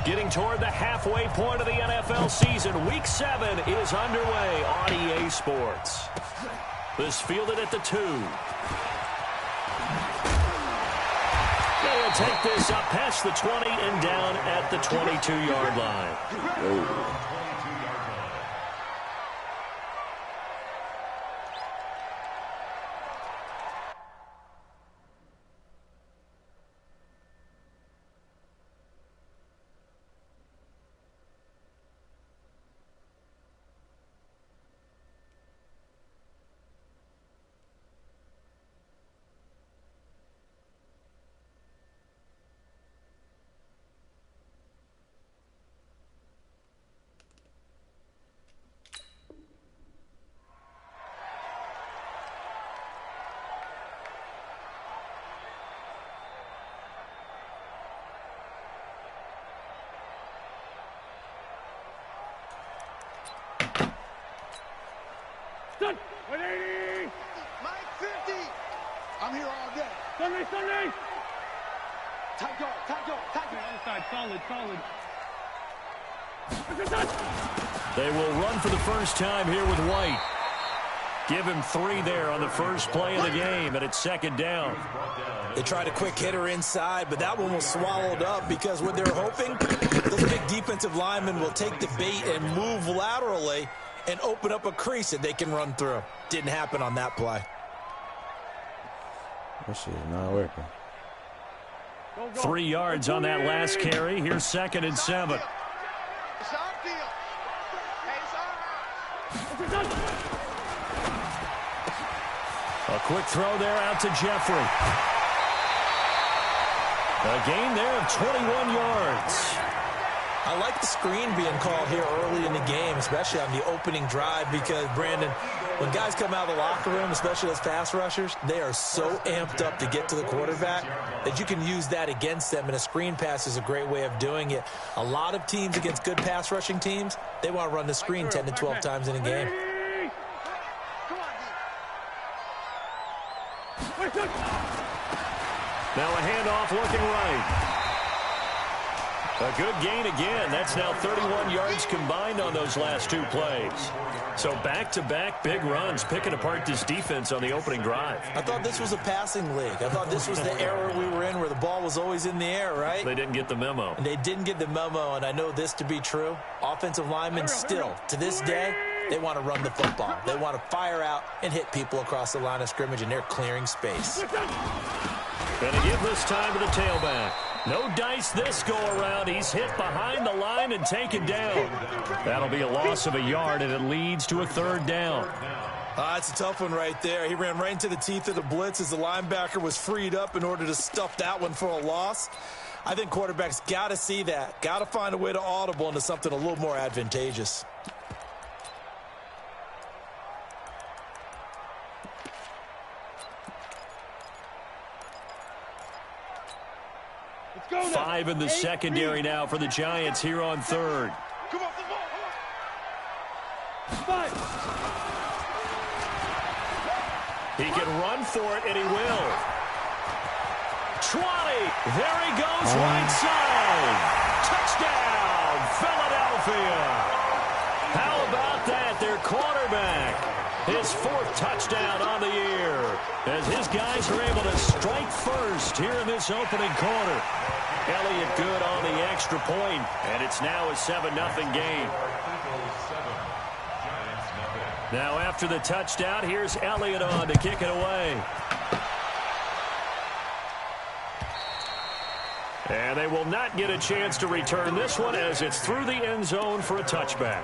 Getting toward the halfway point of the NFL season. Week 7 is underway on EA Sports. This fielded at the 2. They'll take this up past the 20 and down at the 22-yard line. Whoa. Mike 50. I'm here all day. Sunday. Tight guard. Other side, solid. They will run for the first time here with White. Give him 3 there on the first play of the game, and it's second down. They tried a quick hitter inside, but that one was swallowed up because what they're hoping, those big defensive linemen will take the bait and move laterally and open up a crease that they can run through. Didn't happen on that play. That shit is not working. 3 yards on that last carry. Here's second and 7. A quick throw there out to Jeffrey. A gain there of 21 yards. I like the screen being called here early in the game, especially on the opening drive, because, Brandon, when guys come out of the locker room, especially those pass rushers, they are so amped up to get to the quarterback that you can use that against them, and a screen pass is a great way of doing it. A lot of teams against good pass rushing teams, they want to run the screen 10 to 12 times in a game. Now a handoff looking right. A good gain again. That's now 31 yards combined on those last 2 plays. So back-to-back big runs, picking apart this defense on the opening drive. I thought this was a passing league. I thought this was the era we were in where the ball was always in the air, right? They didn't get the memo. And they didn't get the memo, and I know this to be true. Offensive linemen still, to this day, they want to run the football. They want to fire out and hit people across the line of scrimmage, and they're clearing space. Gonna give this time to the tailback. No dice this go-around. He's hit behind the line and taken down. That'll be a loss of a yard, and it leads to a 3rd down. That's a tough one right there. He ran right into the teeth of the blitz as the linebacker was freed up in order to stuff that one for a loss. I think quarterbacks got to see that. Got to find a way to audible into something a little more advantageous. Five in the secondary now for the Giants here on 3rd. Come on. He can run for it, and he will. 20. There he goes, right side. Touchdown, Philadelphia. How about that? Their quarterback. His 4th touchdown on the year. As his guys are able to strike first here in this opening quarter. Elliott good on the extra point, and it's now a 7-0 game. Now after the touchdown, here's Elliott on to kick it away. And they will not get a chance to return this one as it's through the end zone for a touchback.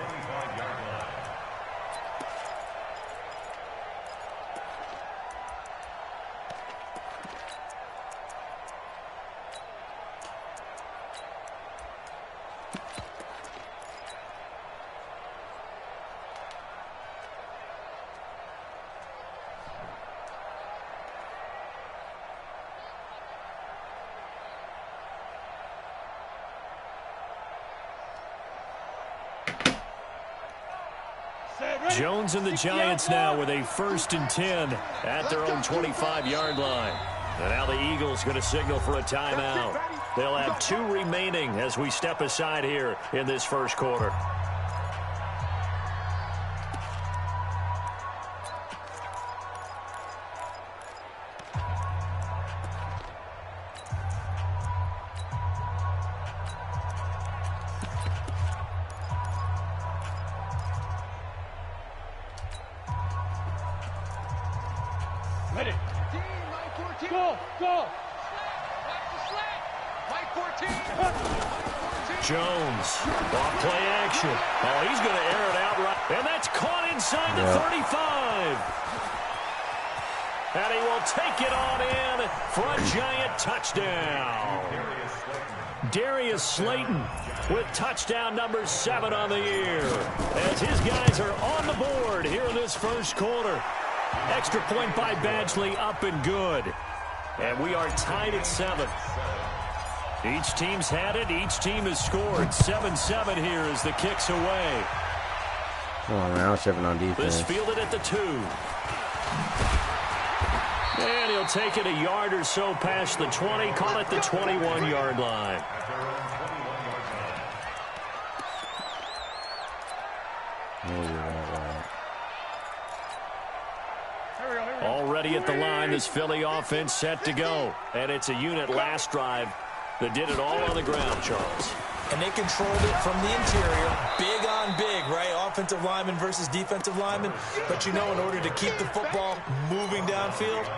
Jones and the Giants now with a 1st and 10 at their own 25-yard line. And now the Eagles going to signal for a timeout. They'll have 2 remaining as we step aside here in this first quarter. Ready. Go, go. Jones, off play action. Oh, he's going to air it out right. And that's caught inside the 35. And he will take it on in for a giant touchdown. Darius Slayton with touchdown number 7 on the year. As his guys are on the board here in this first quarter. Extra point by Badgley, up and good. And we are tied at 7. Each team's had it. Each team has scored. 7-7 here as the kick's away. Come on, man. I'm shipping on defense. This fielded at the 2. And he'll take it a yard or so past the 20. Call it the 21-yard line. Already at the line, this Philly offense set to go. And it's a unit last drive that did it all on the ground, Charles. And they controlled it from the interior. Big on big, right? Offensive lineman versus defensive lineman. But you know, in order to keep the football moving downfield,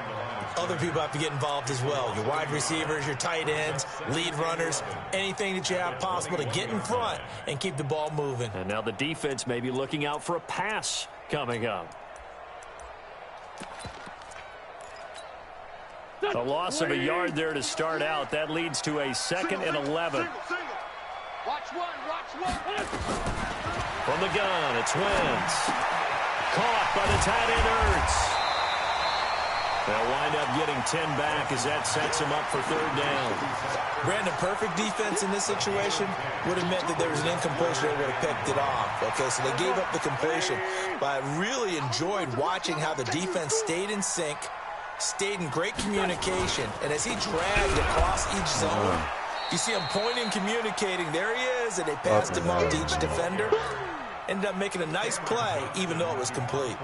other people have to get involved as well. Your wide receivers, your tight ends, lead runners, anything that you have possible to get in front and keep the ball moving. And now the defense may be looking out for a pass coming up. A loss of a yard there to start out. That leads to a 2nd and 11. Watch one. From the gun, it's Wentz. Caught by the tight end Ertz. They'll wind up getting 10 back as that sets him up for 3rd down. Brandon, perfect defense in this situation would have meant that there was an incompletion. They would have picked it off. Okay, so they gave up the completion. But I really enjoyed watching how the defense stayed in sync, stayed in great communication, and as he dragged across each zone, you see him pointing, communicating. There he is, and they passed him off to each defender. Ended up making a nice play, even though it was complete.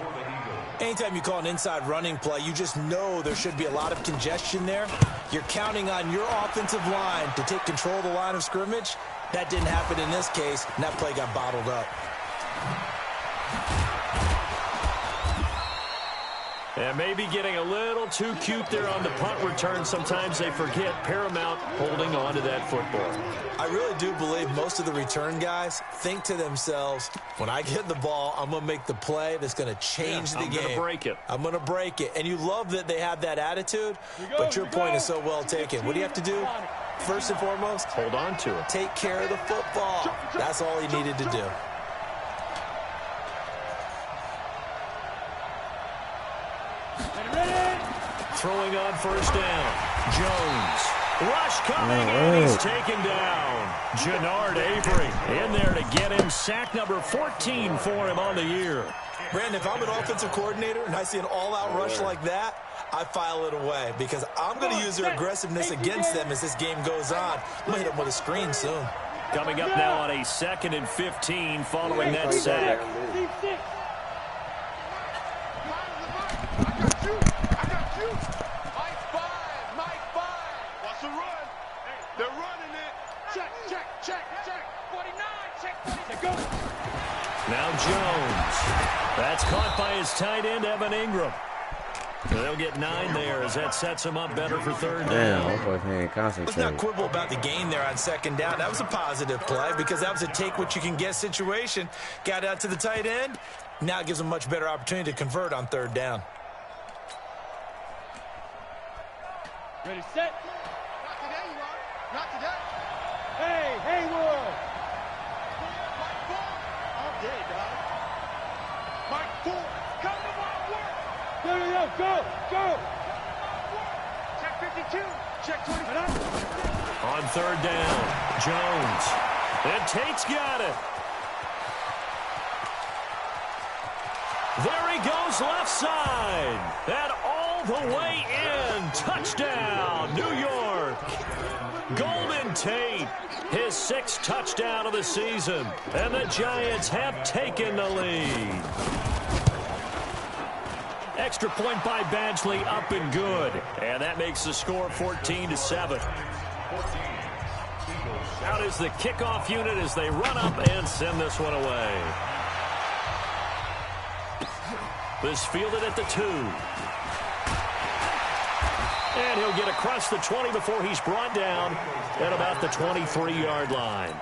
Anytime you call an inside running play, you just know there should be a lot of congestion there. You're counting on your offensive line to take control of the line of scrimmage. That didn't happen in this case, and that play got bottled up. And maybe getting a little too cute there on the punt return. Sometimes they forget Paramount holding on to that football. I really do believe most of the return guys think to themselves, when I get the ball, I'm going to make the play that's going to change the game. I'm going to break it. I'm going to break it. And you love that they have that attitude, but your point is so well taken. What do you have to do? First and foremost, hold on to it. Take care of the football. That's all he needed to do. Throwing on 1st down. Jones. Rush coming, and he's taken down. Jannard Avery in there to get him. Sack number 14 for him on the year. Brandon, if I'm an offensive coordinator and I see an all-out rush like that, I file it away because I'm going to use their aggressiveness against them as this game goes on. I'm going to hit them with a screen soon. Coming up now on a 2nd and 15 following that sack. They're running it. Check. 49, check. Go. Now Jones. That's caught by his tight end, Evan Ingram. They'll get 9 there as that sets him up better for 3rd down. Let's not quibble about the gain there on 2nd down. That was a positive play because that was a take-what-you-can-get situation. Got out to the tight end. Now it gives them a much better opportunity to convert on 3rd down. Ready, set. Not today, you are. Not today. Hey, Haywood. Mike Ford. All day, dog. Mike Ford. Come to my work. Go. Check 52. Check 20. On 3rd down, Jones. And Tate's got it. There he goes left side. That all all the way in. Touchdown, New York. Golden Tate, his 6th touchdown of the season. And the Giants have taken the lead. Extra point by Badgley, up and good. And that makes the score 14-7. Out is the kickoff unit as they run up and send this one away. This fielded at the 2. And he'll get across the 20 before he's brought down at about the 23-yard line.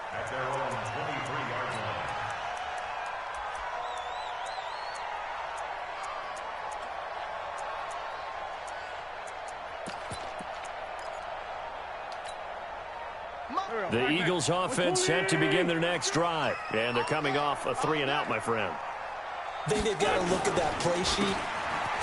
The Eagles offense set to begin their next drive. And they're coming off a 3-and-out, my friend. I think they've got to look at that play sheet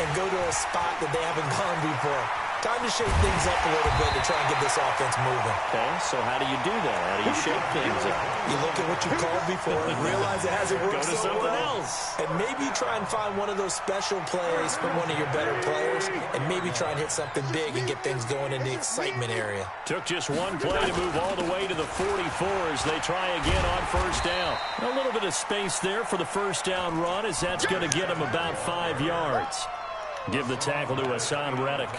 and go to a spot that they haven't gone before. Time to shake things up a little bit to try and get this offense moving. Okay, so how do you do that? How do you shake things up? You look at what you called before and realize it hasn't worked Go to so something well. else. And maybe try and find one of those special plays from one of your better players and maybe try and hit something big and get things going in the excitement area. Took just one play to move all the way to the 44 as they try again on first down. A little bit of space there for the first down run as that's going to get him about 5 yards. Give the tackle to Hassan Reddick.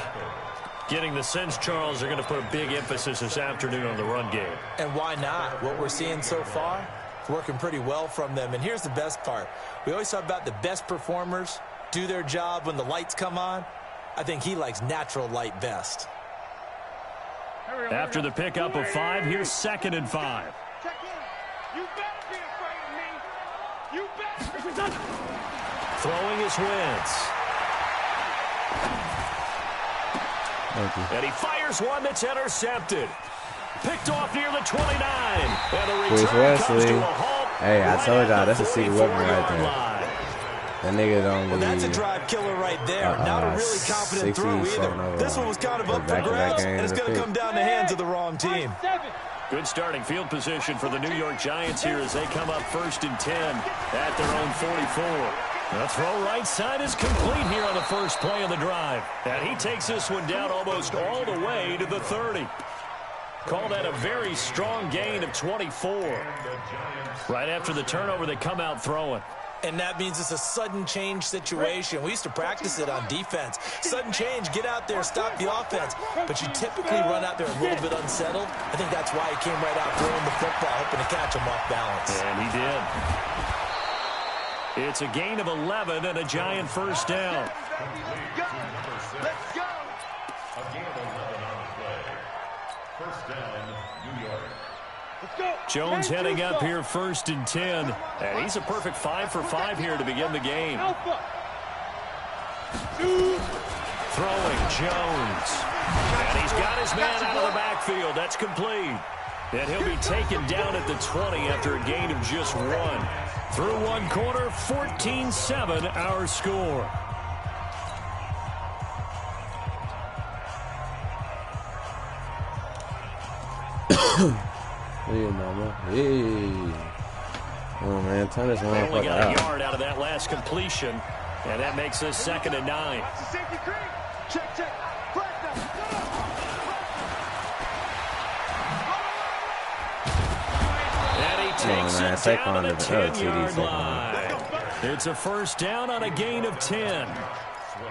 Getting the sense, Charles, they're going to put a big emphasis this afternoon on the run game. And why not? What we're seeing so far, it's working pretty well from them. And here's the best part. We always talk about the best performers do their job when the lights come on. I think he likes natural light best. After the pickup of 5, here's 2nd and 5. Check in. You better be afraid of me. You better. Throwing his Wentz. And he fires one that's intercepted. Picked off near the 29. And the return comes to a halt. Hey, I told y'all, that's a secret weapon right there. Line. That nigga don't Well, that's a drive killer right there. Not a really confident throw either. This one was kind of up for grabs, and it's going to come down the hands of the wrong team. Good starting field position for the New York Giants here as they come up 1st and 10 at their own 44. The throw right side is complete here on the first play of the drive. And he takes this one down almost all the way to the 30. Call that a very strong gain of 24. Right after the turnover, they come out throwing. And that means it's a sudden change situation. We used to practice it on defense. Sudden change, get out there, stop the offense. But you typically run out there a little bit unsettled. I think that's why he came right out throwing the football, hoping to catch him off balance. And he did. It's a gain of 11 and a Giant first down. Let's go. A gain of 11 on the play. First down, New York. Let's go. Jones heading up here 1st and 10. And he's a perfect 5 for 5 here to begin the game. Alpha. Throwing Jones. And he's got his man out of the backfield. That's complete. And he'll be taken down at the 20 after a gain of just 1. Through one quarter, 14-7 our score. Hey, mama. Hey. Oh, man. Turn this They one only got a out. yard out of that last completion. And that makes this 2nd and 9. Safety creek. Check, check. Flag down. And he takes man. it Saquon down to the did the 10-yard TD line. It's a first down on a gain of 10.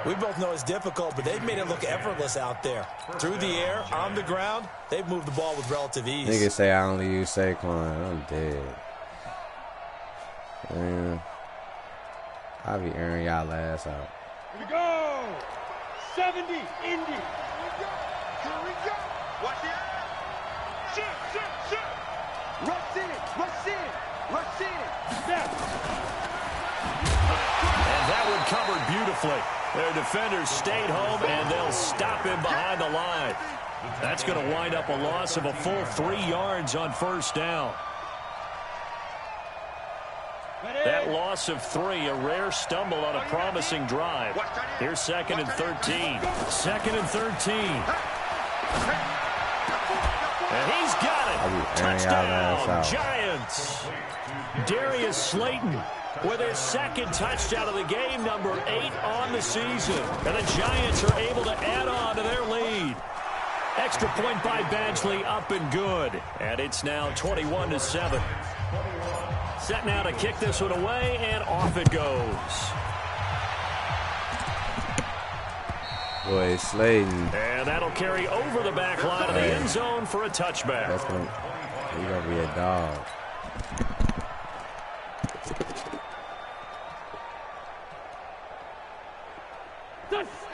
We both know it's difficult, but they've made it look effortless out there. Through the air, on the ground, they've moved the ball with relative ease. Niggas say I only use Saquon. I'm dead. Man. I'll be airing y'all ass out. Here we go. 70, Indy. Here we go. Here we go. Watch the eye. Shoot. Rush in. Step. And that one covered beautifully. Their defenders stayed home, and they'll stop him behind the line. That's going to wind up a loss of a full 3 yards on first down. That loss of 3, a rare stumble on a promising drive. Here's 2nd and 13. 2nd and 13. And he's got it. Touchdown, Giants. Darius Slayton with his second touchdown of the game, number 8 on the season. And the Giants are able to add on to their lead. Extra point by Badgley, up and good. And it's now 21-7. Set now to kick this one away, and off it goes. Boy, Slayton. And that'll carry over the back line of the end zone for a touchback. That's gonna, he's going to be a dog.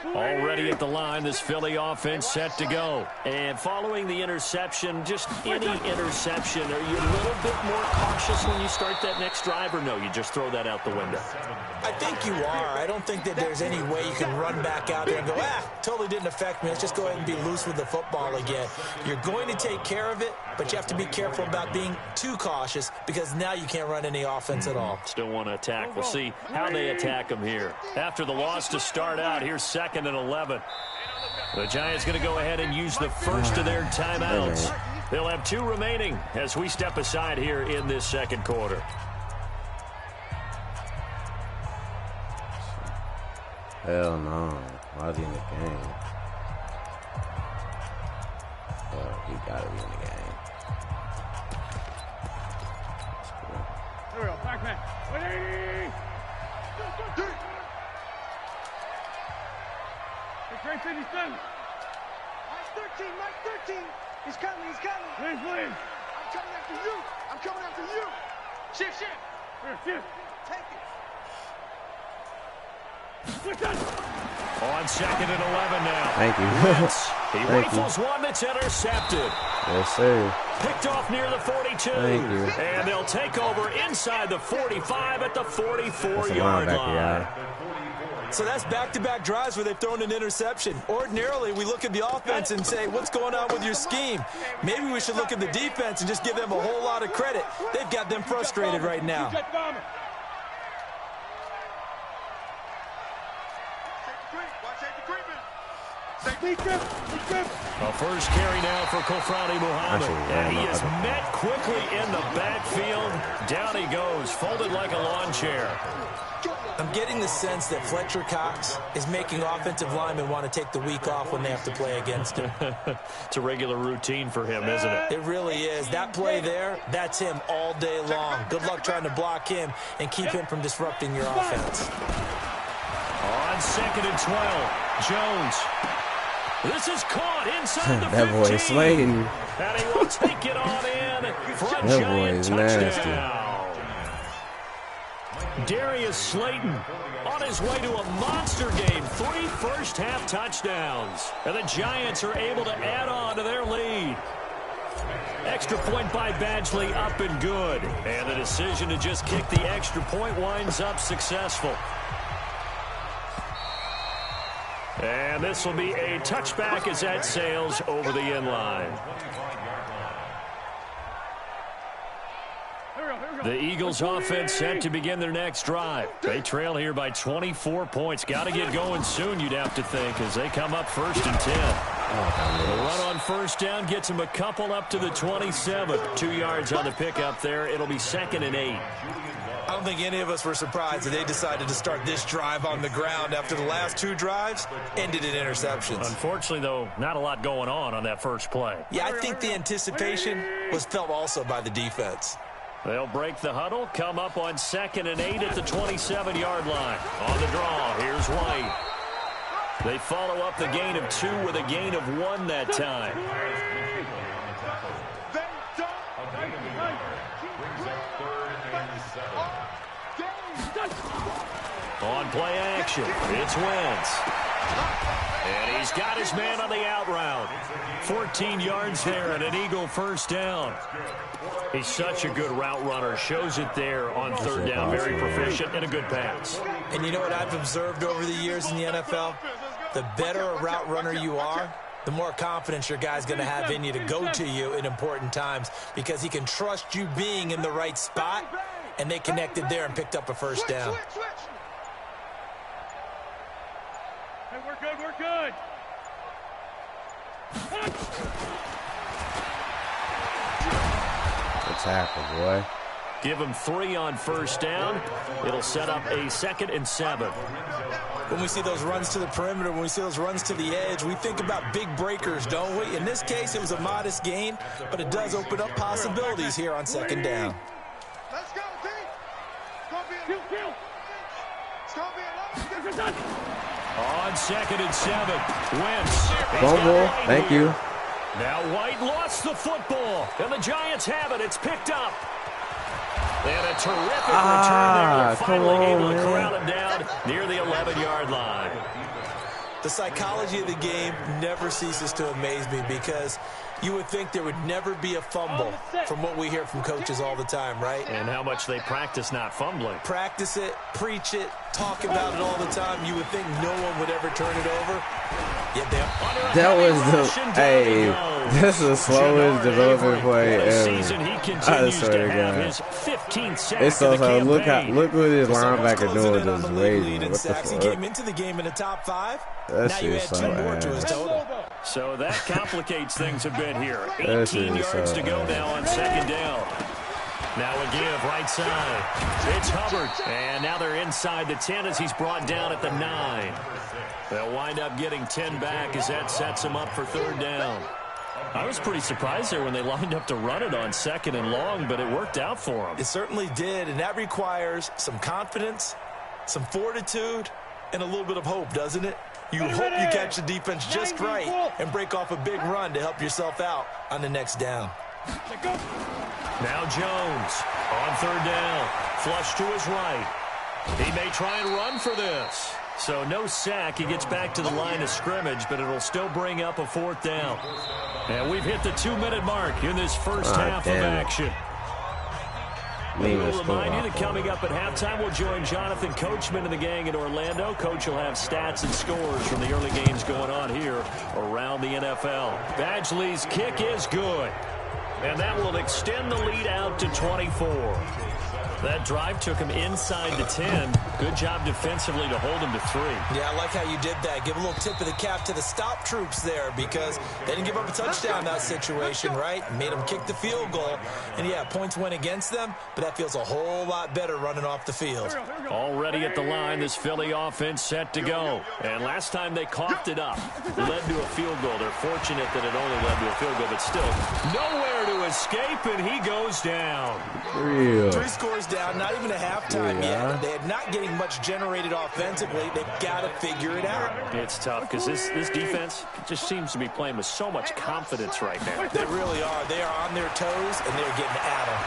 Already at the line, this Philly offense set to go. And following the interception, just any interception, are you a little bit more cautious when you start that next drive, or no, you just throw that out the window? I think you are. I don't think that there's any way you can run back out there and go, totally didn't affect me. Let's just go ahead and be loose with the football again. You're going to take care of it, but you have to be careful about being too cautious because now you can't run any offense at all. Still want to attack. We'll see how they attack them here. After the loss to start out, here's 2nd and 11. The Giants going to go ahead and use the first of their timeouts. They'll have 2 remaining as we step aside here in this second quarter. Hell no. Why is he in the game? Oh, he gotta be in the game. Here we go. Back. 180. Great 57. Mike 13. He's coming. Please. I'm coming after you. Shift. Here. Take it. On 2nd and 11 now. Thank you. He rifles one that's intercepted. Yes, sir. Picked off near the 42. Thank you. And they'll take over inside the 45 at the That's a 44-yard linebacker, line. y'all. So that's back-to-back drives where they've thrown an interception. Ordinarily, we look at the offense and say, what's going on with your scheme? Maybe we should look at the defense and just give them a whole lot of credit. They've got them frustrated right now. A first carry now for Kofrani Muhammad. And he is met quickly in the backfield. Down he goes, folded like a lawn chair. I'm getting the sense that Fletcher Cox is making offensive linemen want to take the week off when they have to play against him. It's a regular routine for him, isn't it? It really is. That play there, that's him all day long. Good luck trying to block him and keep him from disrupting your offense. On 2nd and 12, Jones. This is caught inside the 15. That boy is Slayton. And he will take it on in for a That boy giant is touchdown. nasty. Darius Slayton on his way to a monster game. 3 first-half touchdowns. And the Giants are able to add on to their lead. Extra point by Badgley, up and good. And the decision to just kick the extra point winds up successful. And this will be a touchback as that sails over the end line. The Eagles offense set to begin their next drive. They trail here by 24 points. Got to get going soon, you'd have to think, as they come up 1st and 10. The run on first down gets them a couple up to the 27. 2 yards on the pickup there. It'll be 2nd and 8. I don't think any of us were surprised that they decided to start this drive on the ground after the last 2 drives ended in interceptions. Unfortunately, though, not a lot going on that first play. Yeah, I think the anticipation was felt also by the defense. They'll break the huddle, come up on 2nd and 8 at the 27-yard line. On the draw, here's White. They follow up the gain of 2 with a gain of 1 that time. On play action, it's Wentz. And he's got his man on the out route. 14 yards there and an Eagle first down. He's such a good route runner. Shows it there on 3rd down. Very proficient and a good pass. And you know what I've observed over the years in the NFL? The better a route runner you are, the more confidence your guy's going to have in you to go to you in important times because he can trust you being in the right spot, and they connected there and picked up a first down. Hey, we're good. Good tackle, boy. Give him 3 on first down. It'll set up a 2nd and 7. When we see those runs to the perimeter, when we see those runs to the edge, we think about big breakers, don't we? In this case, it was a modest gain, but it does open up possibilities here on 2nd down. Let's go, team. It's going to be a long. On 2nd and 7, Wentz. Fumble. Thank you. Now White lost the football, and the Giants have it. It's picked up. And a terrific return there. Finally able to corral him down near the 11-yard line. The psychology of the game never ceases to amaze me because you would think there would never be a fumble from what we hear from coaches all the time, right? And how much they practice not fumbling. Practice it, preach it, talk about it all the time. You would think no one would ever turn it over. Yet they are. That was the, hey, this is the slowest development play ever. I swear to God. It's so slow. Look what his linebacker doing, just waiting. What the fuck? He came into the game in the top 5. That now you add shit's 2 so more to his ass. total. So that complicates things a bit here. That 18 shit is yards so to go ass. now on 2nd down. Now a give, right side. It's Hubbard. And now they're inside the 10 as he's brought down at the 9. They'll wind up getting 10 back as that sets him up for 3rd down. I was pretty surprised there when they lined up to run it on 2nd and long, but it worked out for them. It certainly did, and that requires some confidence, some fortitude, and a little bit of hope, doesn't it? You hope you catch the defense just right and break off a big run to help yourself out on the next down. Now Jones on 3rd down. Flush to his right. He may try and run for this. So no sack. He gets back to the line of scrimmage, but it'll still bring up a 4th down. And we've hit the 2-minute mark in this first half of action. We'll remind you that coming up at halftime, we'll join Jonathan Coachman and the gang in Orlando. Coach will have stats and scores from the early games going on here around the NFL. Badgley's kick is good. And that will extend the lead out to 24. That drive took him inside the 10. Good job defensively to hold him to 3. Yeah, I like how you did that. Give a little tip of the cap to the stop troops there because they didn't give up a touchdown in that situation, right? Made them kick the field goal. And, yeah, points went against them, but that feels a whole lot better running off the field. Already at the line, this Philly offense set to go. And last time they coughed it up, led to a field goal. They're fortunate that it only led to a field goal, but still nowhere to escape, and he goes down. Real. 3 scores down, not even a halftime yet. They are not getting much generated offensively. They've got to figure it out. It's tough because this defense just seems to be playing with so much confidence right now. They really are. They are on their toes, and they're getting at them.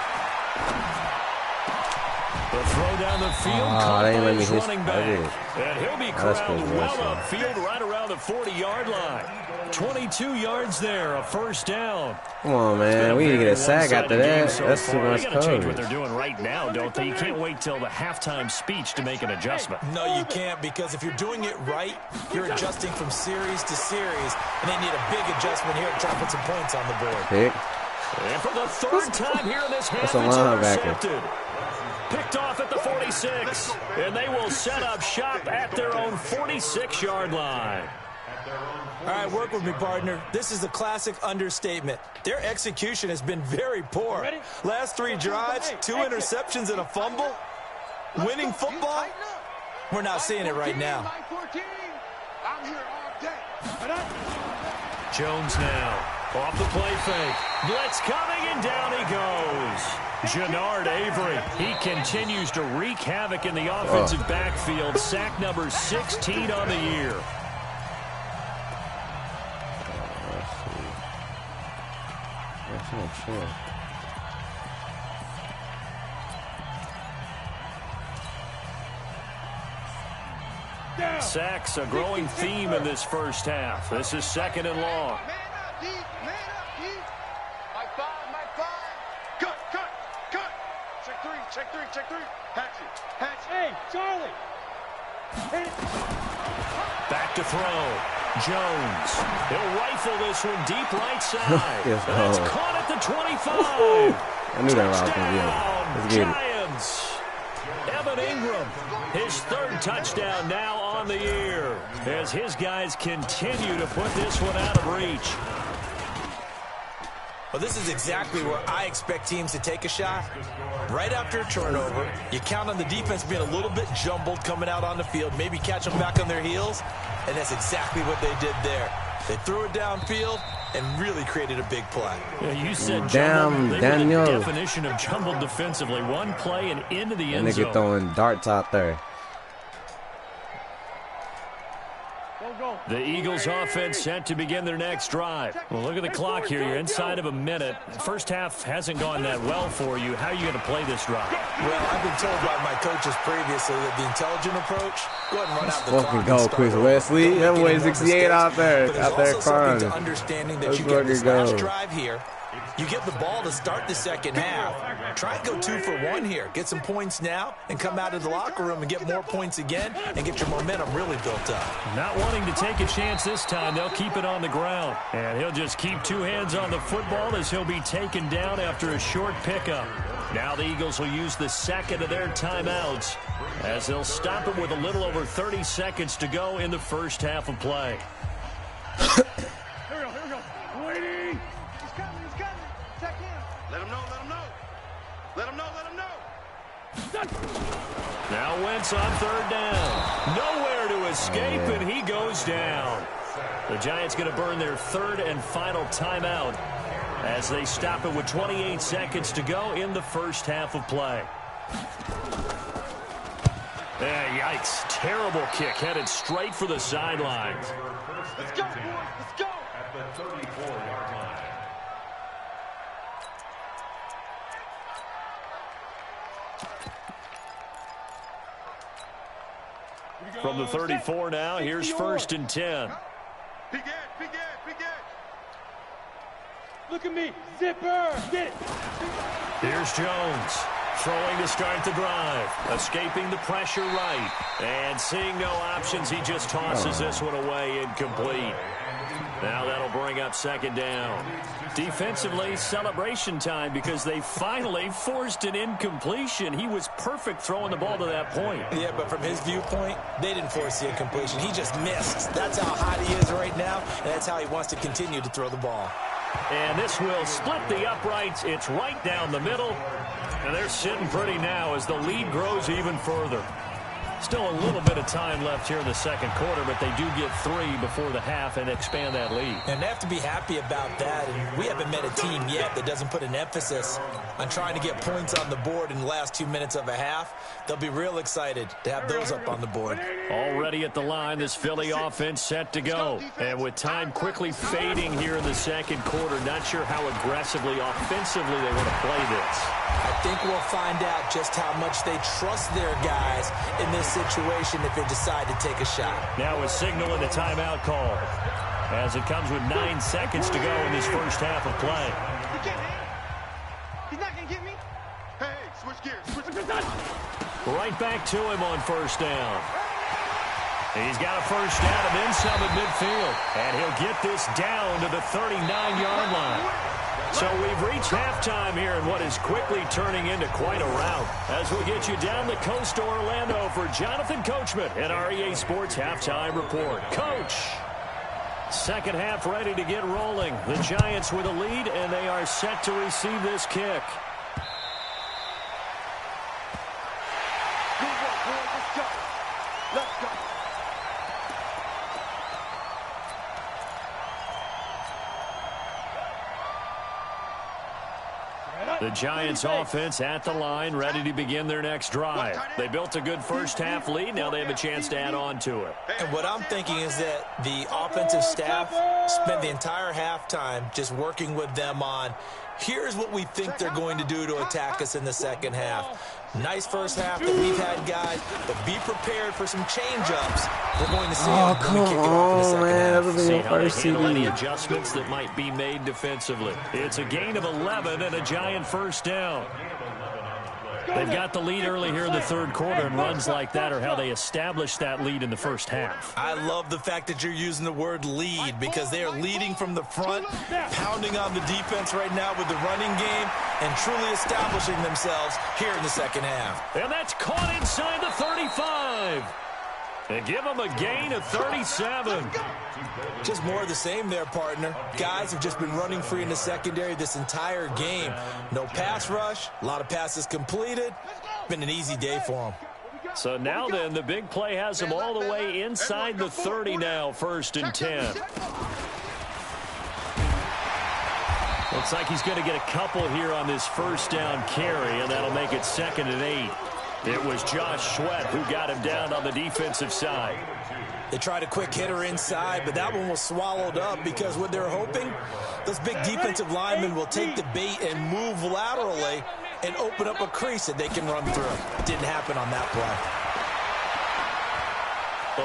The throw down the field, Kappa is running back. And he'll be corralled well upfield right around the 40-yard line. 22 yards there, a first down. Come on, man. We need to get a sack after that. That's too much They got to change what coverage. they're doing right now, don't they? You can't wait till the halftime speech to make an adjustment. No, you can't, because if you're doing it right, you're adjusting from series to series, and they need a big adjustment here to try to put some points on the board. Pick. And for the 3rd time here in this half, That's a it's linebacker. intercepted. Picked off at the 46, and they will set up shop at their own 46-yard line. All right, work with me, partner. This is a classic understatement. Their execution has been very poor. Last 3 drives, 2 interceptions and a fumble. Winning football? We're not seeing it right now. I'm here all day. Jones now. Off the play fake. Blitz coming, and down he goes. Jannard Avery. He continues to wreak havoc in the offensive backfield. Sack number 16 on the year. That's not sure. Sacks a growing theme in this first half. This is 2nd and long. Man up, deep. Man up, deep. My five. Cut. Check three. Hatch. Hey, Charlie. Back to throw. Jones. He'll rifle this one deep right side. Yes, That's oh. caught at the 25. I knew that route was going to be on. Let's get it. Giants. Evan Ingram, his 3rd touchdown now on the year as his guys continue to put this one out of reach. Well, this is exactly where I expect teams to take a shot. Right after a turnover, you count on the defense being a little bit jumbled coming out on the field, maybe catch them back on their heels, and that's exactly what they did there. They threw it downfield and really created a big play. Yeah, you said damn, jumbled. Daniel. The definition of jumbled defensively. One play and into the end zone. Nigga throwing darts out there. The Eagles offense set to begin their next drive. Well, look at the clock here. You're inside of a minute. The first half hasn't gone that well for you. How are you going to play this drive? Well, I've been told by my coaches previously that the intelligent approach, go ahead and run out the Fucking clock. go, Chris Wesley. That boy 68 out there crying. crying. To understanding that you get this last drive here. You get the ball to start the second half. Try and go 2 for 1 here. Get some points now and come out of the locker room and get more points again and get your momentum really built up. Not wanting to take a chance this time, they'll keep it on the ground. And he'll just keep 2 hands on the football as he'll be taken down after a short pickup. Now the Eagles will use the second of their timeouts as they'll stop it with a little over 30 seconds to go in the first half of play. Here we go. Waiting. He's coming. Check in. Let him know. Now Wentz on third down. Nowhere to escape, and he goes down. The Giants going to burn their third and final timeout as they stop it with 28 seconds to go in the first half of play. Yikes. Terrible kick headed straight for the sidelines. Let's go, boys. Let's go. At the 34-yard line. From the 34 now, here's 1st and 10. Big edge. Look at me. Zipper. Get it. Here's Jones. Throwing to start the drive. Escaping the pressure right. And seeing no options, he just tosses this one away incomplete. Now that'll bring up 2nd down. Defensively, celebration time because they finally forced an incompletion. He was perfect throwing the ball to that point. Yeah, but from his viewpoint, they didn't force the incompletion. He just missed. That's how hot he is right now, and that's how he wants to continue to throw the ball. And this will split the uprights. It's right down the middle. And they're sitting pretty now as the lead grows even further. Still a little bit of time left here in the second quarter, but they do get 3 before the half and expand that lead. And they have to be happy about that. And we haven't met a team yet that doesn't put an emphasis on trying to get points on the board in the last 2 minutes of a half. They'll be real excited to have those up on the board. Already at the line, this Philly offense set to go. And with time quickly fading here in the second quarter, not sure how aggressively, offensively they want to play this. I think we'll find out just how much they trust their guys in this situation if they decide to take a shot. Now a signal and a timeout call as it comes with 9 seconds to go in this first half of play. He can't hang. He's not going to get me. Hey, switch gears. Right back to him on 1st down. He's got a 1st down and then some at midfield. And he'll get this down to the 39-yard line. So we've reached halftime here in what is quickly turning into quite a rout. As we get you down the coast to Orlando for Jonathan Coachman at our EA Sports Halftime Report. Coach, second half ready to get rolling. The Giants with a lead, and they are set to receive this kick. Good work, boys. Let's go. Let's go. The Giants offense at the line, ready to begin their next drive. They built a good first half lead. Now they have a chance to add on to it. And what I'm thinking is that the offensive staff spent the entire halftime just working with them on, here's what we think they're going to do to attack us in the second half. Nice first half that we've had, guys, but be prepared for some change-ups. We're going to see them when we kick it off in the second half. See how they handle any adjustments that might be made defensively. It's a gain of 11 and a Giant 1st down. They've got the lead early here in the third quarter, and runs like that are how they establish that lead in the first half. I love the fact that you're using the word lead because they are leading from the front, pounding on the defense right now with the running game, and truly establishing themselves here in the second half. And that's caught inside the 35. And give them a gain of 37. Just more of the same there, partner. Guys have just been running free in the secondary this entire game. No pass rush, a lot of passes completed. Been an easy day for them. So now then, the big play has them all the way inside the 30 now, 1st and 10. Looks like he's going to get a couple here on this 1st down carry, and that'll make it 2nd and 8. It was Josh Sweat who got him down on the defensive side. They tried a quick hitter inside, but that one was swallowed up because what they're hoping, those big defensive linemen will take the bait and move laterally and open up a crease that they can run through. Didn't happen on that play.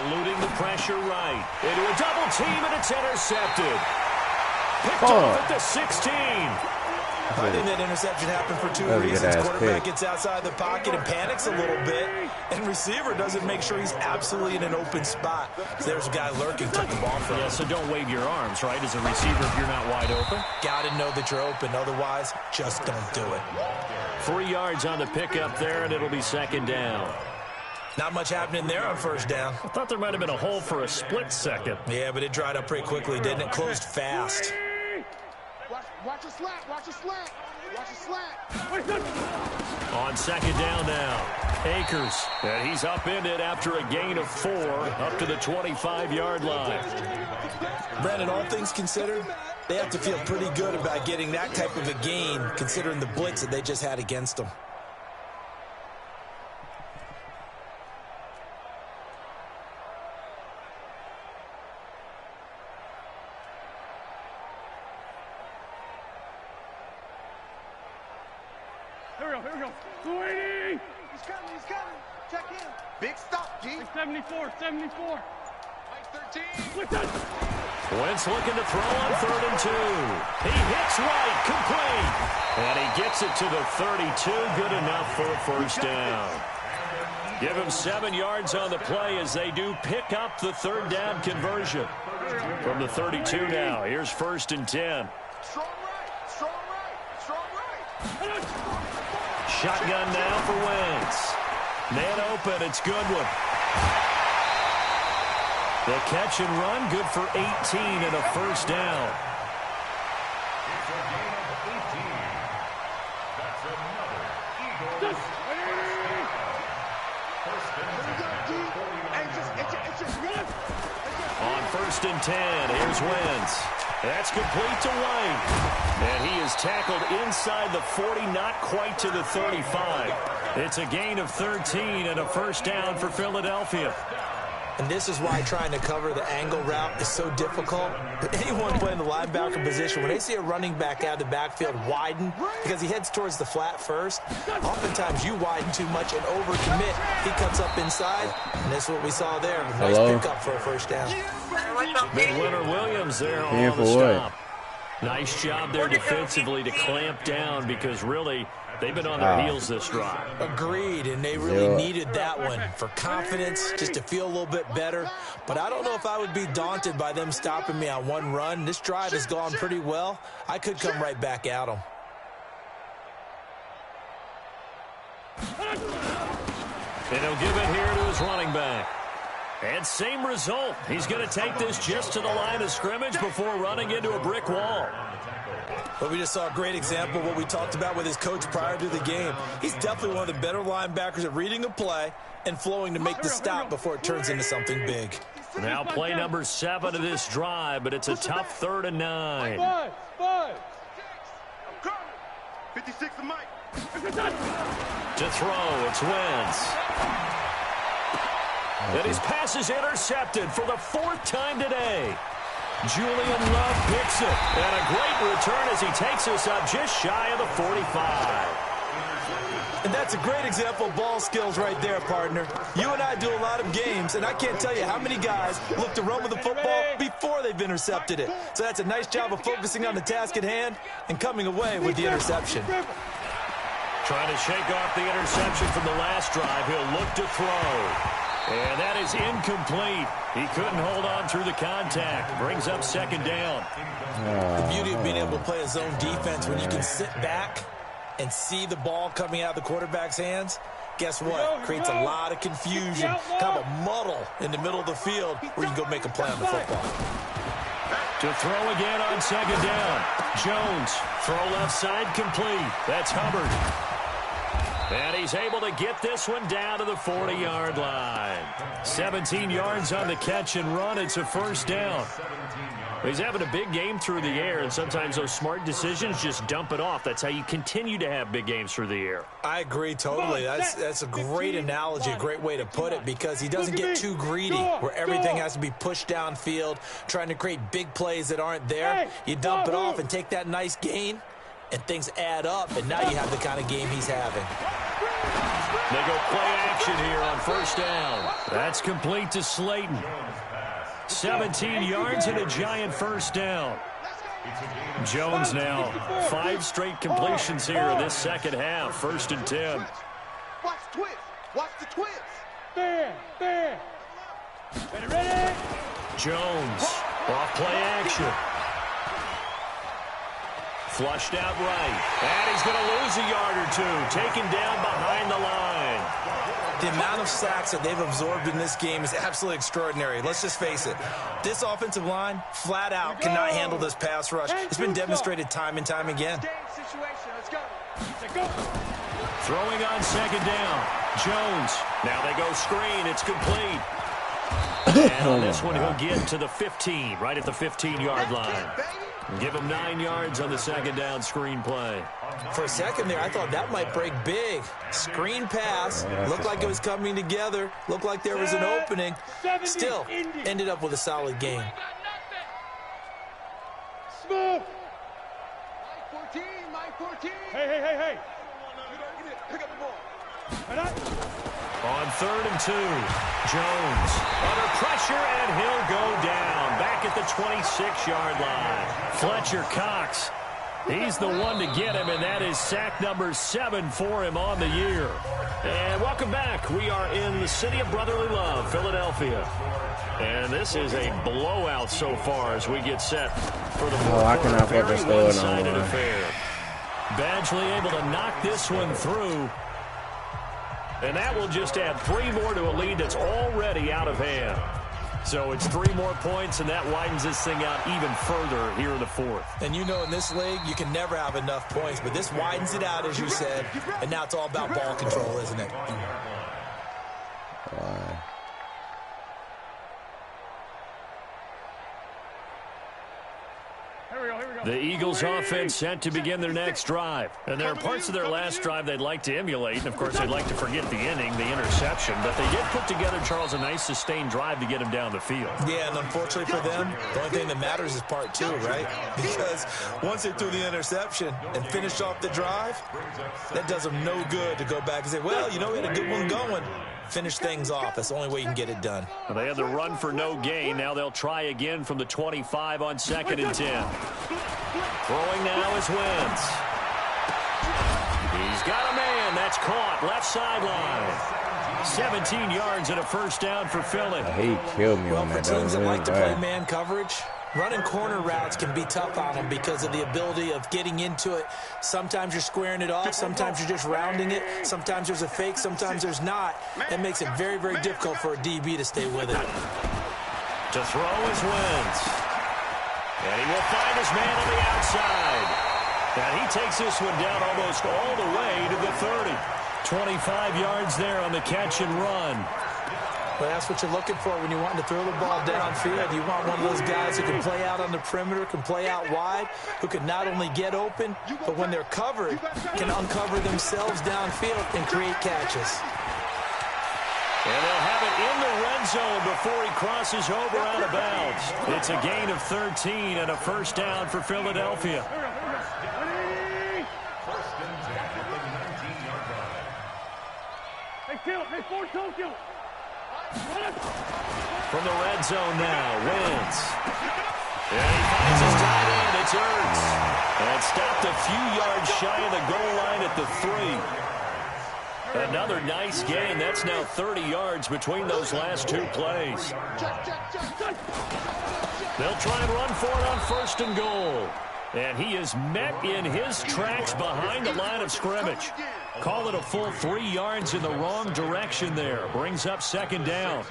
Eluding the pressure right. Into a double team, and it's intercepted. Picked off at the 16. I think that interception happened for 2 reasons. Quarterback gets outside the pocket and panics a little bit, and receiver doesn't make sure he's absolutely in an open spot. So there's a guy lurking, took the ball from him. Yeah, so don't wave your arms, right, as a receiver if you're not wide open. Got to know that you're open. Otherwise, just don't do it. 3 yards on the pickup there, and it'll be 2nd down. Not much happening there on 1st down. I thought there might have been a hole for a split second. Yeah, but it dried up pretty quickly, didn't it? Closed fast. Watch a slant. Watch a slant. Watch a slant. On 2nd down now, Akers. And he's upended after a gain of 4 up to the 25-yard line. Brandon, all things considered, they have to feel pretty good about getting that type of a gain considering the blitz that they just had against them. Here we go. Waiting. He's coming. Check in. Big stop, G. 74. Mike 13. What's that? Wentz looking to throw on 3rd and 2. He hits right, complete. And he gets it to the 32. Good enough for a 1st down. Give him 7 yards on the play as they do pick up the 3rd down conversion. From the 32 now, here's 1st and 10. Strong right. Shotgun now for Wentz. Man open, it's Goodwin. The catch and run, good for 18 and a 1st down. It's a gain of 18. That's another Eagle. 1st and 10. On 1st and 10, here's Wentz. That's complete to White. And he is tackled inside the 40, not quite to the 35. It's a gain of 13 and a 1st down for Philadelphia. And this is why trying to cover the angle route is so difficult. But anyone playing the linebacker position, when they see a running back out of the backfield widen because he heads towards the flat first, oftentimes you widen too much and overcommit. He cuts up inside, and that's what we saw there. Nice pickup for a 1st down. Midwinter Williams there on the stop. Nice job there defensively to clamp down because really they've been on their heels this drive. Agreed, and they really needed that one for confidence, just to feel a little bit better. But I don't know if I would be daunted by them stopping me on one run. This drive has gone pretty well. I could come right back at them. And he'll give it here to his running back. And same result. He's going to take this just to the line of scrimmage before running into a brick wall. But we just saw a great example of what we talked about with his coach prior to the game. He's definitely one of the better linebackers at reading a play and flowing to make the stop before it turns into something big. Now play number 7 of this drive, but it's a tough 3rd and 9. 5. I'm coming. 56 to Mike. To throw, it's Wentz. And his pass is intercepted for the 4th time today. Julian Love picks it. And a great return as he takes us up just shy of the 45. And that's a great example of ball skills right there, partner. You and I do a lot of games, and I can't tell you how many guys look to run with the football before they've intercepted it. So that's a nice job of focusing on the task at hand and coming away with the interception. Trying to shake off the interception from the last drive. He'll look to throw. And that is incomplete. He couldn't hold on through the contact. Brings up 2nd down. The beauty of being able to play a zone defense when you can sit back and see the ball coming out of the quarterback's hands, guess what? Creates a lot of confusion, kind of a muddle in the middle of the field where you can go make a play on the football. To throw again on second down. Jones, throw left side complete. That's Hubbard. And he's able to get this one down to the 40-yard line. 17 yards on the catch and run. It's a first down. He's having a big game through the air, and sometimes those smart decisions just dump it off. That's how you continue to have big games through the air. I agree totally. That's a great analogy, a great way to put it, because he doesn't get too greedy where everything has to be pushed downfield, trying to create big plays that aren't there. You dump it off and take that nice gain, and things add up, and now you have the kind of game he's having. They go play action here on first down. That's complete to Slayton. 17 yards and a giant first down. Jones now 5 straight completions here in this second half. 1st and 10. Watch the twist. Watch the twist. There. Ready? Jones off play action. Flushed out right. And he's going to lose a yard or two. Taken down behind the line. The amount of sacks that they've absorbed in this game is absolutely extraordinary. Let's just face it. This offensive line, flat out, cannot handle this pass rush. It's been demonstrated time and time again. Throwing on second down. Jones. Now they go screen. It's complete. And on this one, he'll get to the 15, right at the 15-yard line. Give him 9 yards on the second down screen play. For a second there, I thought that might break big. Screen pass. Looked like it was coming together. Looked like there was an opening. Still, ended up with a solid game. Smooth. Mike 14. Hey. Pick up the ball. On 3rd and 2, Jones under pressure, and he'll go down back at the 26-yard line. Fletcher Cox, he's the one to get him, and that is sack number 7 for him on the year. And welcome back. We are in the city of brotherly love, Philadelphia. And this is a blowout so far as we get set for the fourth I cannot quarter. put this Very going on. one-sided affair. Badgley able to knock this one through. And that will just add 3 more to a lead that's already out of hand. So it's 3 more points, and that widens this thing out even further here in the fourth. And you know, in this league, you can never have enough points, but this widens it out, as you said, and now it's all about ball control, isn't it? The Eagles offense set to begin their next drive. And there are parts of their last drive they'd like to emulate. And, of course, they'd like to forget the inning, the interception. But they did put together, Charles, a nice sustained drive to get him down the field. Yeah, and unfortunately for them, the only thing that matters is part 2, right? Because once they threw the interception and finished off the drive, that does them no good to go back and say, well, you know, we had a good one going. Finish things off. That's the only way you can get it done. Well, they had the run for no gain. Now they'll try again from the 25 on 2nd and 10. Throwing now is Wentz. He's got a man. That's caught. Left sideline. 17 yards and a first down for Philly. He killed me on For that. teams that like to play man coverage, running corner routes can be tough on them because of the ability of getting into it. Sometimes you're squaring it off. Sometimes you're just rounding it. Sometimes there's a fake. Sometimes there's not. That makes it very, very difficult for a DB to stay with it. To throw is Wentz. And he will find his man on the outside. And he takes this one down almost all the way to the 30. 25 yards there on the catch and run. But that's what you're looking for when you want to throw the ball downfield. You want one of those guys who can play out on the perimeter, can play out wide, who can not only get open, but when they're covered, can uncover themselves downfield and create catches. And they'll have it in the red zone before he crosses over out of bounds. It's a gain of 13 and a first down for Philadelphia. Hey, Ford, don't kill. From the red zone now, Wentz. And he finds his tight end. It's Ertz. And stopped a few yards shy of the goal line at the 3. Another nice gain. That's now 30 yards between those last 2 plays. They'll try and run for it on 1st and goal. And he is met in his tracks behind the line of scrimmage. Call it a full 3 yards in the wrong direction there. Brings up second down.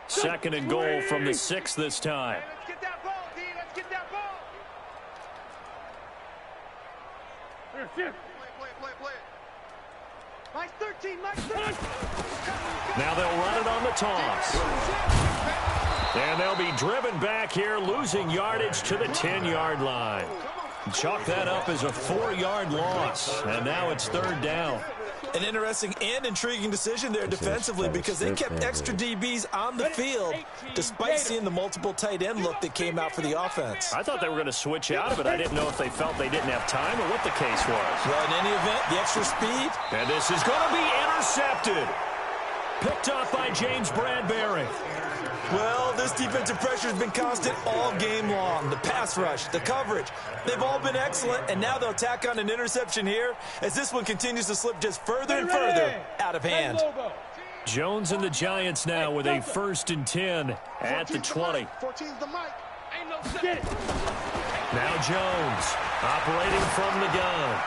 Second and goal from the 6 this time. Hey, let's get that ball, D. Let's get that ball. Play. Mike's 13, Mike's 13. Now they'll run it on the toss. And they'll be driven back here, losing yardage to the 10-yard line. Chalk that up as a 4-yard loss. And now it's third down. An interesting and intriguing decision there defensively because they kept extra DBs on the field despite seeing the multiple tight end look that came out for the offense. I thought they were going to switch out of it. I didn't know if they felt they didn't have time or what the case was. Well, in any event, the extra speed. And this is going to be intercepted. Picked off by James Bradbury. Well, this defensive pressure has been constant all game long. The pass rush, the coverage, they've all been excellent, and now they'll tack on an interception here as this one continues to slip just further and further out of hand. Jones and the Giants now with a 1st and 10 at the 20. 14's the mic. Ain't no Get it. Now Jones operating from the gun.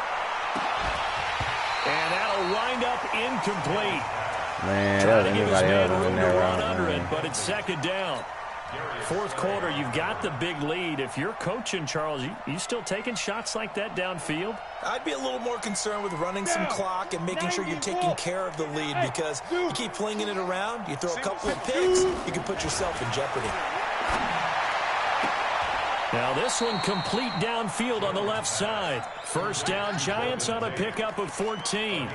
And that'll wind up incomplete. Man, Trying that to was give his anybody man else room in to there run around. under it, but it's second down. Fourth quarter, you've got the big lead. If you're coaching, Charles, you still taking shots like that downfield? I'd be a little more concerned with running some clock and making sure you're taking care of the lead because you keep flinging it around, you throw a couple of picks, you can put yourself in jeopardy. Now this one complete downfield on the left side. First down, Giants on a pickup of 14.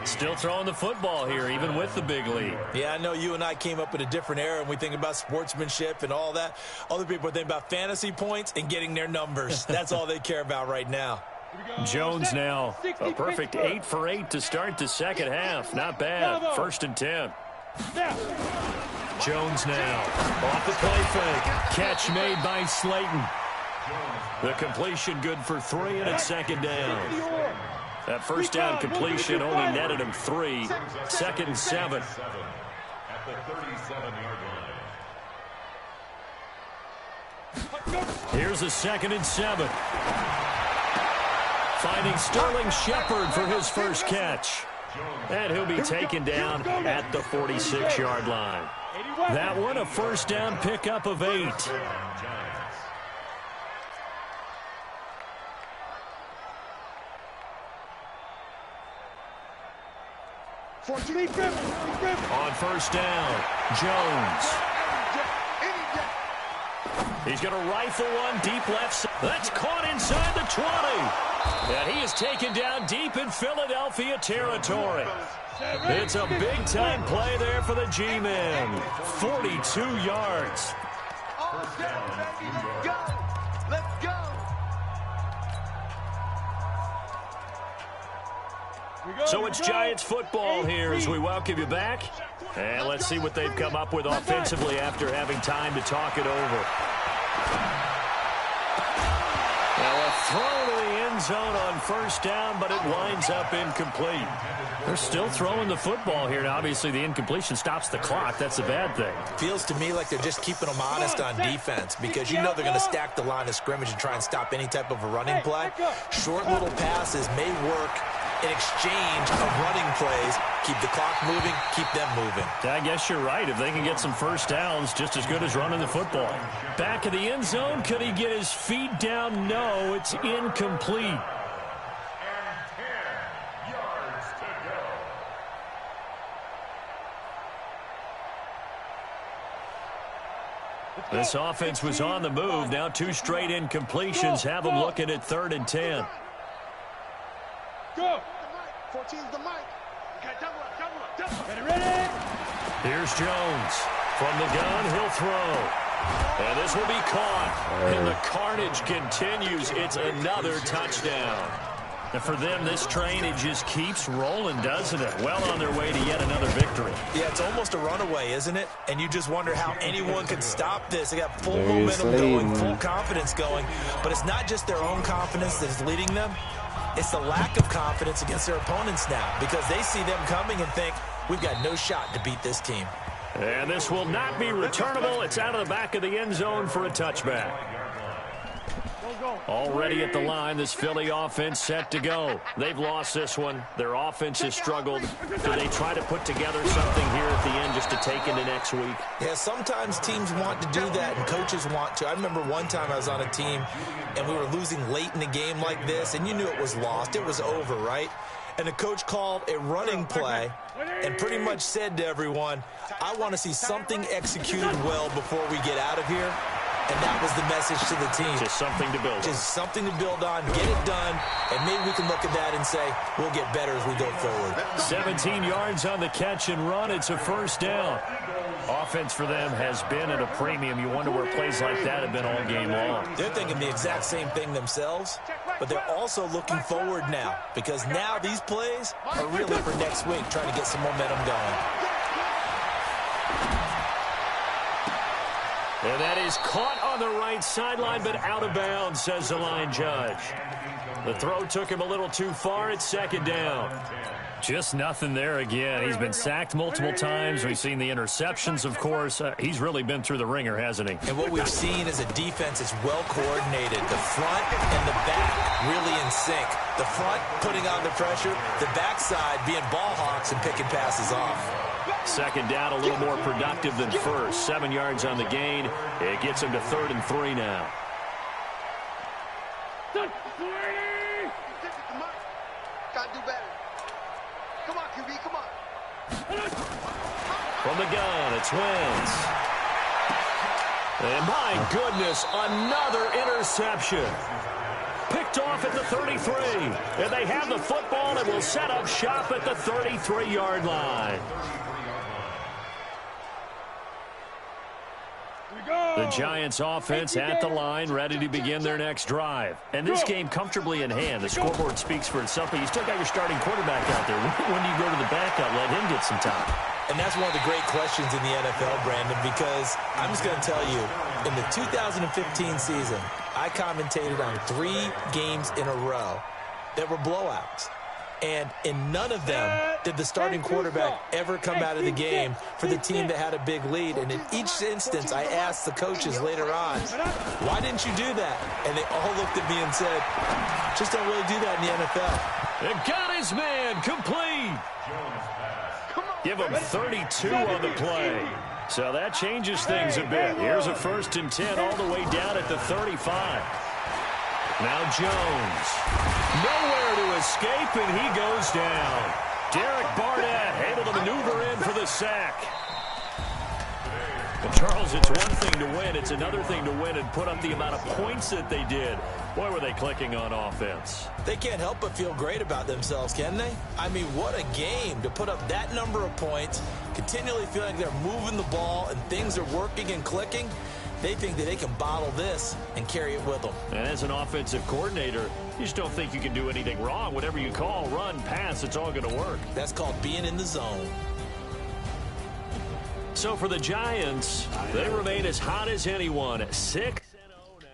Still throwing the football here, even with the big lead. Yeah, I know you and I came up in a different era and we think about sportsmanship and all that. Other people think about fantasy points and getting their numbers. That's all they care about right now. Jones now, a perfect 8 for 8 to start the second half. Not bad. 1st and 10. Jones now off the play fake. Catch made by Slayton. The completion good for 3, and it's second down. That first down completion only netted him 3. 2nd and 7. At the 37-yard line. Here's a 2nd and 7. Finding Sterling Shepard for his first catch. And he'll be taken down at the 46-yard line. That one a first down pickup of 8. 14. On first down, Jones. He's going to rifle one deep left side. That's caught inside the 20. And he is taken down deep in Philadelphia territory. It's a big-time play there for the G-men. 42 yards. Let's go. Let's go. So it's Giants football here as we welcome you back. And let's see what they've come up with offensively after having time to talk it over. Now a throw to the end zone on first down, but it winds up incomplete. They're still throwing the football here. Now, obviously, the incompletion stops the clock. That's a bad thing. Feels to me like they're just keeping them honest on defense because you know they're going to stack the line of scrimmage and try and stop any type of a running play. Short little passes may work in exchange of running plays. Keep the clock moving, keep them moving. I guess you're right. If they can get some first downs, just as good as running the football. Back of the end zone, could he get his feet down? No, it's incomplete. This offense was on the move. Now 2 straight incompletions have them looking at 3rd and 10. Go. 14's the mic. Okay, double up. Ready. Here's Jones. From the gun, he'll throw. And this will be caught. And the carnage continues. It's another touchdown. And for them, this train, it just keeps rolling, doesn't it? Well on their way to yet another victory. Yeah, it's almost a runaway, isn't it? And you just wonder how anyone can stop this. They got full momentum going, full confidence going. But it's not just their own confidence that's leading them. It's the lack of confidence against their opponents now because they see them coming and think, we've got no shot to beat this team. And this will not be returnable. It's out of the back of the end zone for a touchback. Already at the line, this Philly offense set to go. They've lost this one. Their offense has struggled. Do they try to put together something here at the end just to take into next week? Yeah, sometimes teams want to do that and coaches want to. I remember one time I was on a team and we were losing late in the game like this, and you knew it was lost. It was over, right? And the coach called a running play and pretty much said to everyone, I want to see something executed well before we get out of here. And that was the message to the team. Just something to build on. Just something to build on, get it done, and maybe we can look at that and say, we'll get better as we go forward. 17 yards on the catch and run. It's a first down. Offense for them has been at a premium. You wonder where plays like that have been all game long. They're thinking the exact same thing themselves, but they're also looking forward now because now these plays are really for next week, trying to get some momentum going. And that is caught on the right sideline, but out of bounds, says the line judge. The throw took him a little too far. It's second down. Just nothing there again. He's been sacked multiple times. We've seen the interceptions, of course. He's really been through the ringer, hasn't he? And what we've seen is a defense that's well coordinated. The front and the back really in sync. The front putting on the pressure, the backside being ball hawks and picking passes off. Second down, a little more productive than first. 7 yards on the gain. It gets him to 3rd and 3 now. Come on. Gotta do better. Come on, QB, come on. From the gun, it's Wentz. And my goodness, another interception. Picked off at the 33. And they have the football and will set up shop at the 33-yard line. The Giants offense at the line, ready to begin their next drive. And this game comfortably in hand. The scoreboard speaks for itself, but you still got your starting quarterback out there. When do you go to the backup, let him get some time? And that's one of the great questions in the NFL, Brandon, because I'm just going to tell you, in the 2015 season, I commentated on 3 games in a row that were blowouts. And in none of them did the starting quarterback ever come out of the game for the team that had a big lead. And in each instance, I asked the coaches later on, why didn't you do that? And they all looked at me and said, just don't really do that in the NFL. And got his man complete. Give him 32 on the play. So that changes things a bit. Here's a 1st and 10 all the way down at the 35. Now Jones. Nowhere to escape, and he goes down. Derek Barnett able to maneuver in for the sack. Well, Charles, it's one thing to win. It's another thing to win and put up the amount of points that they did. Boy, were they clicking on offense. They can't help but feel great about themselves, can they? I mean, what a game to put up that number of points, continually feeling they're moving the ball and things are working and clicking. They think that they can bottle this and carry it with them. And as an offensive coordinator, you just don't think you can do anything wrong. Whatever you call, run, pass, it's all going to work. That's called being in the zone. So for the Giants, they remain as hot as anyone. 6